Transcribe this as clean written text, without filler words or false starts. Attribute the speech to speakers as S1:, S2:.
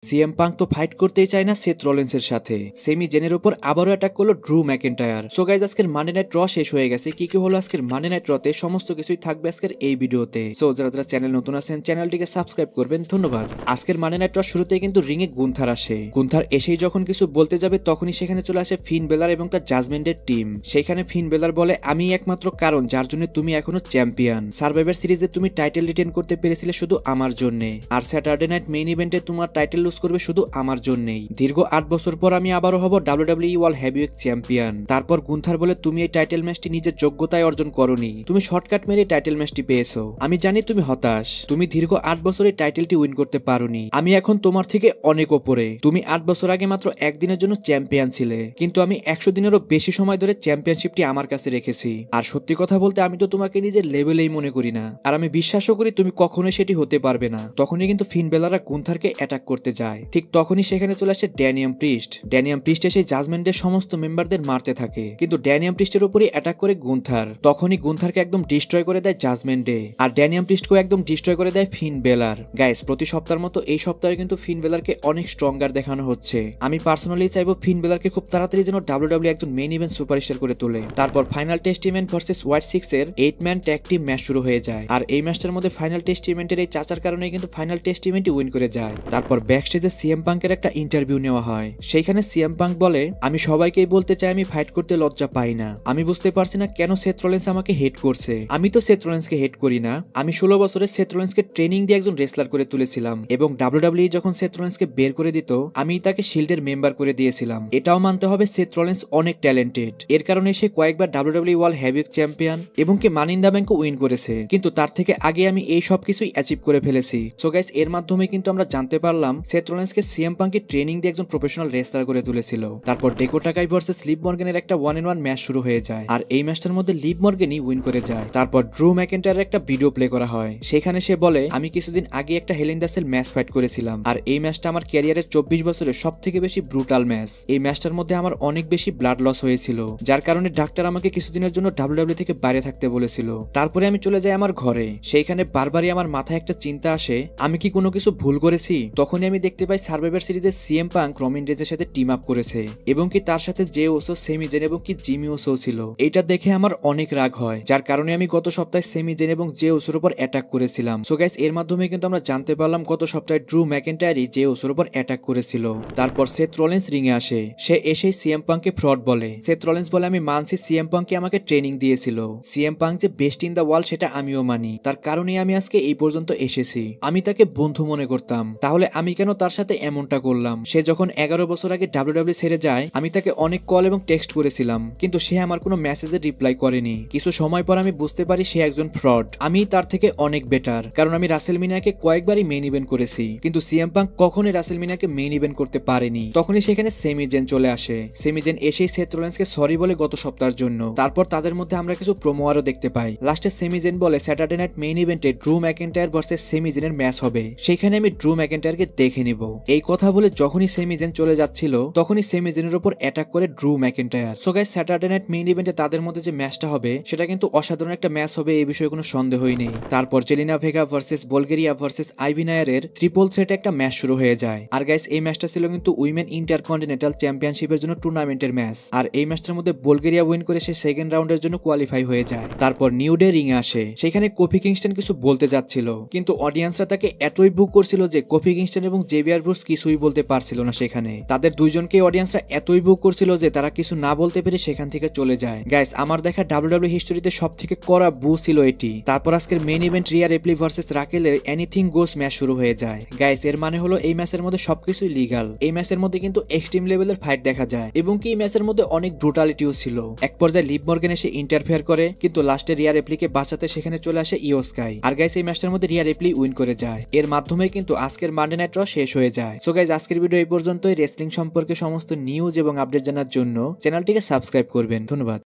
S1: CM punk তো fight করতেই চায় না সেথ রলিন্সের সাথে। সেমি জেনের উপর আবারও অ্যাটাক করলো ড্রু ম্যাকেন্টায়ার। সো গাইজ, আজকের মানডে নাইট র শেষ হয়ে গেছে। কি কি হলো আজকের মানডে নাইট রতে সমস্ত কিছুই থাকবে আজকের এই ভিডিওতে। সো যারা যারা চ্যানেল নতুন আছেন চ্যানেলটিকে সাবস্ক্রাইব করবেন, ধন্যবাদ। আজকের মানডে নাইট র শুরুতেই কিন্তু রিং এ গুন্থার আসে। গুন্থার এসেই যখন কিছু বলতে যাবে তখনই সেখানে চলে আসে ফিন বেলার এবং তার জাজমেন্টের টিম। সেখানে ফিন বেলার বলে, আমি একমাত্র কারণ যার জন্য তুমি এখনো চ্যাম্পিয়ন। সার্ভাইভার সিরিজে তুমি টাইটেল রিটেন করতে পেরেছিলে শুধু আমার জন্য, আর স্যাটারডে নাইট মেইন ইভেন্টে তোমার টাইটেল লুজ করবে শুধু আমার জন্যই। দীর্ঘ 8 বছর পর আমি আবারও হব ডাব্লিউডাব্লিউই ওয়ার্ল্ড হেভিওয়েট চ্যাম্পিয়ন। তারপর গুন্থার বলে, তুমি এই টাইটেল ম্যাচটি নিজের যোগ্যতায় অর্জন করনি, তুমি শর্টকাট মেরে টাইটেল ম্যাচটি পেয়েছো। আমি জানি তুমি হতাশ, তুমি দীর্ঘ 8 বছরে টাইটেলটি উইন করতে পারোনি। আমি এখন তোমার থেকে অনেক ওপরে। তুমি 8 বছর আগে মাত্র একদিনের জন্য চ্যাম্পিয়ন ছিলে, কিন্তু আমি 100 দিনেরও বেশি সময় ধরে চ্যাম্পিয়নশিপটি আমার কাছে রেখেছি। আর সত্যি কথা বলতে আমি তো তোমাকে নিজের লেভেলেই মনে করি না, আর আমি বিশ্বাসও করি তুমি কখনোই সেটি হতে পারবে না। তখনই কিন্তু ফিন বেলাররা গুন্থারকে অ্যাটাক করতে যায়। ঠিক তখনই সেখানে চলে আসে ড্যানিয়াম প্রিস্ট। ড্যানিয়াম প্রিস্ট এসে জাজমেন্টের সমস্ত মেম্বারদের মারতে থাকে, কিন্তু ড্যানিয়াম প্রিস্টের উপরই অ্যাটাক করে গুন্থার। তখনই গুন্থারকে একদম ডিস্ট্রয় করে দেয় জাজমেন্টে, আর ড্যানিয়াম প্রিস্টকেও একদম ডিস্ট্রয় করে দেয় ফিন বেলার। গাইস, প্রতি সপ্তাহের মতো এই সপ্তাহে কিন্তু ফিন বেলারকে অনেক স্ট্রঙ্গার দেখানো হচ্ছে। আমি পার্সোনালি চাইবো ফিন বেলারকে খুব তাড়াতাড়ি যেন ডাব্লিউডাব্লিউ একজন মেইন ইভেন্ট সুপারস্টার করে তোলে। তারপর final test event versus white 6 এর 8 ম্যান ট্যাগ টিম ম্যাচ শুরু হয়ে যায়। আর এই ম্যাচটার মধ্যে ফাইনাল টেস্ট ইভেন্টের এই চাচার কারণে কিন্তু ফাইনাল টেস্ট ইভেন্টই উইন করে যায়। তারপর ব্যাকস্টেজে সিএম পাঙ্কের একটা ইন্টারভিউ নেওয়া হয়। সেইখানে সিএম পাঙ্ক বলে, আমি সবাইকেই বলতে চাই আমি ফাইট করতে লজ্জা পাই না। আমি বুঝতে পারছি না কেন সেথ রলিন্স আমাকে হেট করছে। আমি তো সেথ রলিন্সকে হেট করি না। আমি 16 বছরে সেথ রলিন্সকে ট্রেনিং দিয়ে একজন রেসলার করে তুলেছিলাম, এবং ডাব্লিউডাব্লিউ যখন সেথ রলিন্সকে বের করে দিত আমি তাকে শিল্ডের মেম্বার করে দিয়েছিলাম। এটাও মানতে হবে সেথ রলিন্স অনেক ট্যালেন্টেড। এর কারণে সে কয়েকবার ডাব্লিউডাব্লিউ ওয়ার্ল্ড হেভিওয়েট চ্যাম্পিয়ন এবং কি মানি ইন দ্য ব্যাংকও উইন করেছে, কিন্তু তার থেকে আগে আমি এই সব কিছুই অ্যাচিভ করে ফেলেছি। সো গাইস, এর মাধ্যমে কিন্তু আমরা জানতে পারলাম সেথ রলিন্সকে সিএম পাঙ্কের ট্রেনিং দিয়ে একজন প্রফেশনাল রেসলার করে তুলেছিল। তারপর ডেকোটা কাই ভার্সেস লিভ মর্গানের একটা 1-on-1 ম্যাচ শুরু হয়ে যায়, আর এই ম্যাচটার মধ্যে লিভ মর্গানই উইন করে যায়। তারপর ড্রু ম্যাকেন্টায়ারের একটা ভিডিও প্লে করা হয়। সেখানে সে বলে, আমি কিছুদিন আগে একটা hell in the cell match fight করেছিলাম, আর এই ম্যাচটা আমার ক্যারিয়ারের 24 বছরের সব থেকে বেশি ব্রুটাল ম্যাচ। এই ম্যাচটার মধ্যে আমার অনেক বেশি ব্লাড লস হয়েছিল, যার কারণে ডাক্তার আমাকে কিছুদিনের জন্য ডাব্লিউডাব্লিউ থেকে বাইরে থাকতে বলেছিল। তারপরে আমি চলে যাই আমার ঘরে। সেইখানে বারবারই আমার মাথায় একটা চিন্তা আসে, আমি কি কোনো কিছু ভুল করেছি? তখনই আমি দেখতে পাই সার্ভাইভার সিরিজের সিএম পাঙ্ক রমিন রেজের সাথে টিম আপ করেছে, এবং কি তার সাথে জে ওসো, সেমি জেন এবং কি জিমি ওসো ছিল। এটা দেখে আমার অনেক রাগ হয়, যার কারণে আমি গত সপ্তাহে সেমি জেন এবং জে ওসোর উপর অ্যাটাক করেছিলাম। সো গাইস, এর মাধ্যমে কিন্তু আমরা জানতে পারলাম গত সপ্তাহে ড্রু ম্যাকেন্টায়ারই জে ওসোর উপর অ্যাটাক করেছিল। তারপর সেথ রলিন্স রিং এ আসে। সে এসেই সিএম পাঙ্ককে ফ্রড বলে। সেথ রলিন্স বলে, আমি মানছি সিএম পাঙ্ককে আমাকে ট্রেনিং দিয়েছিল। সিএম পাঙ্ক যে বেস্ট ইন দ্য ওয়ার্ল্ড সেটা আমিও মানি, তার কারণেই আমি আজকে এই পর্যন্ত এসেছি। আমি তাকে বন্ধু মনে করতাম, তাহলে আমি কেন তার সাথে এমনটা করলাম? সে যখন 11 বছর আগে ডাব্লিউডাব্লিউ ছেড়ে যায় আমি তাকে অনেক কল এবং টেক্সট করেছিলাম, কিন্তু সে আমার কোনো মেসেজের রিপ্লাই করেনি। কিছু সময় পর আমি বুঝতে পারি সে একজন ফ্রড। আমি তার থেকে অনেক বেটার, কারণ আমি রাসেলমিনিয়াকে কয়েকবারই মেইন ইভেন্ট করেছি, কিন্তু সিএম পাঙ্ক কখনোই রাসেলমিনিয়াকে মেইন ইভেন্ট করতে পারেনি। তখনই সেখানে সেমি জেন চলে আসে। সেমি জেন এসেই সেথ রলিন্সকে সরি বলে গত সপ্তাহের জন্য। তারপর তাদের মধ্যে আমরা কিছু প্রোমো আরও দেখতে পাই। লাস্টে সেমি জেন বলে, স্যাটারডে নাইট মেইন ইভেন্টে ড্রু ম্যাকেন্টায়ার ভার্সেস সেমি জেনের ম্যাচ হবে, সেখানে আমি ড্রু ম্যাকেন্টায়ারকে দেখে নিব। এই কথা বলে যখনই সেমি জেন চলে যাচ্ছিল তখনই সেমি জেনের উপর অ্যাটাক করে Drew McIntyre. So guys, Saturday night main ইভেন্টে তাদের মধ্যে যে ম্যাচটা হবে সেটা কিন্তু অসাধারণ একটা ম্যাচ হবে, এই বিষয়ে কোনো সন্দেহই নেই। তারপর Zelina Vega versus Bulgaria versus Ivy নায়ারের ট্রিপল থ্রেটে একটা ম্যাচ শুরু হয়ে যায়। আর গাইস, এই ম্যাচটা ছিল কিন্তু উইমেন ইন্টারকন্টিনেন্টাল চ্যাম্পিয়নশিপের জন্য টুর্নামেন্টের ম্যাচ, আর এই ম্যাচটার মধ্যে বুলগেরিয়া উইন করে সে সেকেন্ড রাউন্ডের জন্য কোয়ালিফাই হয়ে যায়। তারপর নিউ ডে রিং এ আসে। সেখানে কোফি কিংস্টন কিছু বলতে যাচ্ছিল, কিন্তু অডিয়েন্সরা তাকে এতই বুক করছিল যে কোফি কিংস্টন এবং জেভিয়ার ব্রুস কিছুই বলতে পারছিল না। সেখানে তাদের দুইজনকে অডিয়েন্সরা এতই বুক করছিল যে তারা কিছু না বলতে পেরে সেখান থেকে চলে যায়। গাইস, আমার দেখা ডাব্লিউডাব্লিউ হিস্টোরিতে সব থেকে কড়া বু ছিল এটি। তারপর আজকের main event Rhea Ripley versus রাকেলের এনিথিং গোস ম্যাচ শুরু হয়ে যায়। গাইস, এর মানে হলো এই ম্যাচের মধ্যে সবকিছুই লিগাল। এই ম্যাচের মধ্যে কিন্তু এক্সট্রিম লেভেলের ফাইট দেখা যায়, এবং কি এই ম্যাচের মধ্যে অনেক ব্রুটালিটিও ছিল। এক পর্যায়ে লিভ মর্গান এসে ইন্টারফেয়ার করে, কিন্তু লাস্টে রিয়া রিপ্লিকে বাঁচাতে সেখানে চলে আসে ইও স্কাই। আর গাইস, এই ম্যাচটার মধ্যে রিয়া রিপ্লি উইন করে যায়। এর মাধ্যমে কিন্তু আজকের মানডে নাইট র শেষ হয়ে যায়। সো গাইস, আজকের ভিডিও এই পর্যন্তই। রেসলিং সম্পর্কে সমস্ত নিউজ এবং আপডেট জানার জন্য চ্যানেলটিকে সাবস্ক্রাইব করবেন। ধন্যবাদ।